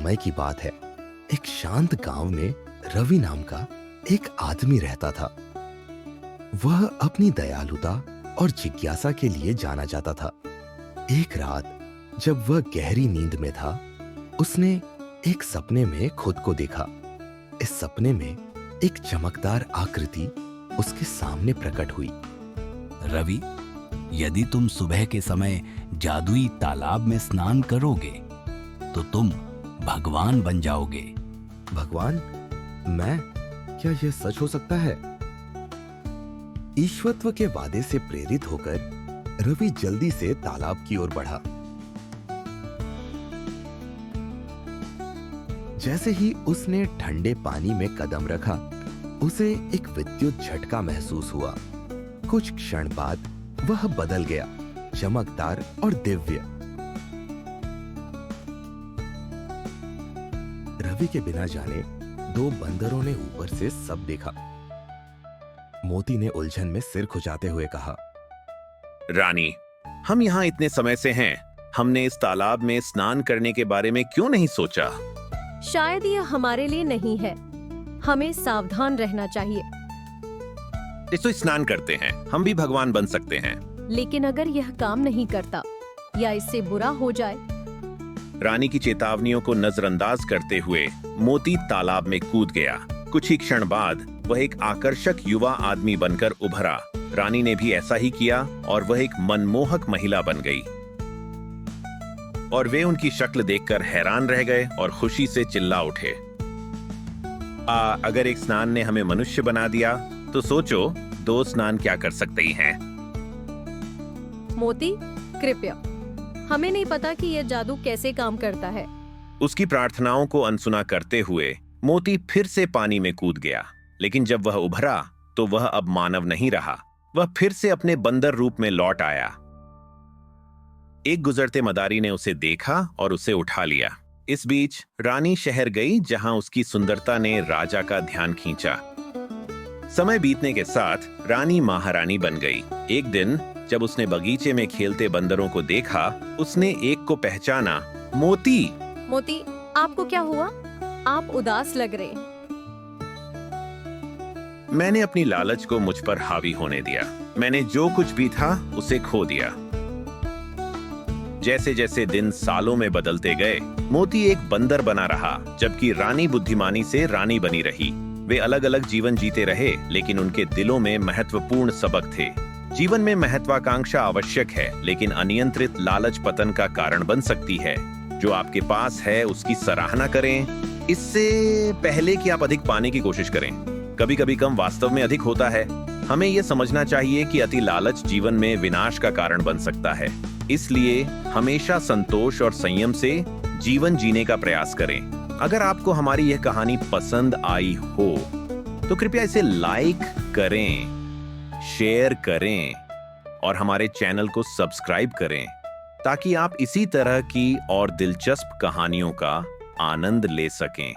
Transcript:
समय की बात है। एक शांत गांव में रवि नाम का एक आदमी रहता था। वह अपनी दयालुता और जिज्ञासा के लिए जाना जाता था। एक रात जब वह गहरी नींद में था, उसने एक सपने में खुद को देखा। इस सपने में एक चमकदार आकृति उसके सामने प्रकट हुई। रवि, यदि तुम सुबह के समय जादुई तालाब में स्नान करोगे तो तुम भगवान बन जाओगे। भगवान? मैं? क्या यह सच हो सकता है? ईश्वरत्व के वादे से प्रेरित होकर रवि जल्दी से तालाब की ओर बढ़ा। जैसे ही उसने ठंडे पानी में कदम रखा, उसे एक विद्युत झटका महसूस हुआ। कुछ क्षण बाद वह बदल गया, चमकदार और दिव्य। रवि के बिना जाने दो बंदरों ने ऊपर से सब देखा। मोती ने उलझन में सिर खुजाते हुए कहा, रानी, हम यहाँ इतने समय से हैं, हमने इस तालाब में स्नान करने के बारे में क्यों नहीं सोचा? शायद यह हमारे लिए नहीं है। हमें सावधान रहना चाहिए। इसको स्नान करते हैं, हम भी भगवान बन सकते हैं। लेकिन अगर यह काम नहीं करता या इससे बुरा हो जाए? रानी की चेतावनियों को नजरअंदाज करते हुए मोती तालाब में कूद गया। कुछ ही क्षण बाद वह एक आकर्षक युवा आदमी बनकर उभरा। रानी ने भी ऐसा ही किया और वह एक मनमोहक महिला बन गई। और वे उनकी शक्ल देखकर हैरान रह गए और खुशी से चिल्ला उठे, अगर एक स्नान ने हमें मनुष्य बना दिया तो सोचो दो स्नान क्या कर सकते हैं। मोती, कृपया, हमें नहीं पता कि यह जादू कैसे काम करता है। उसकी प्रार्थनाओं को अनसुना करते हुए मोती फिर से पानी में कूद गया। लेकिन जब वह उभरा तो वह अब मानव नहीं रहा। वह फिर से अपने बंदर रूप में लौट आया। एक गुजरते मदारी ने उसे देखा और उसे उठा लिया। इस बीच रानी शहर गई, जहां उसकी सुंदरता ने राजा का ध्यान खींचा। समय बीतने के साथ रानी महारानी बन गई। एक दिन जब उसने बगीचे में खेलते बंदरों को देखा, उसने एक को पहचाना। मोती! मोती, आपको क्या हुआ? आप उदास लग रहे। मैंने अपनी लालच को मुझ पर हावी होने दिया। मैंने जो कुछ भी था उसे खो दिया। जैसे जैसे दिन सालों में बदलते गए, मोती एक बंदर बना रहा, जबकि रानी बुद्धिमानी से रानी बनी रही। वे अलग अलग जीवन जीते रहे, लेकिन उनके दिलों में महत्वपूर्ण सबक थे। जीवन में महत्वाकांक्षा आवश्यक है, लेकिन अनियंत्रित लालच पतन का कारण बन सकती है। जो आपके पास है उसकी सराहना करें, इससे पहले कि आप अधिक पाने की कोशिश करें। कभी कभी कम वास्तव में अधिक होता है। हमें यह समझना चाहिए कि अति लालच जीवन में विनाश का कारण बन सकता है। इसलिए हमेशा संतोष और संयम से जीवन जीने का प्रयास करें। अगर आपको हमारी यह कहानी पसंद आई हो तो कृपया इसे लाइक करें, शेयर करें और हमारे चैनल को सब्सक्राइब करें, ताकि आप इसी तरह की और दिलचस्प कहानियों का आनंद ले सकें।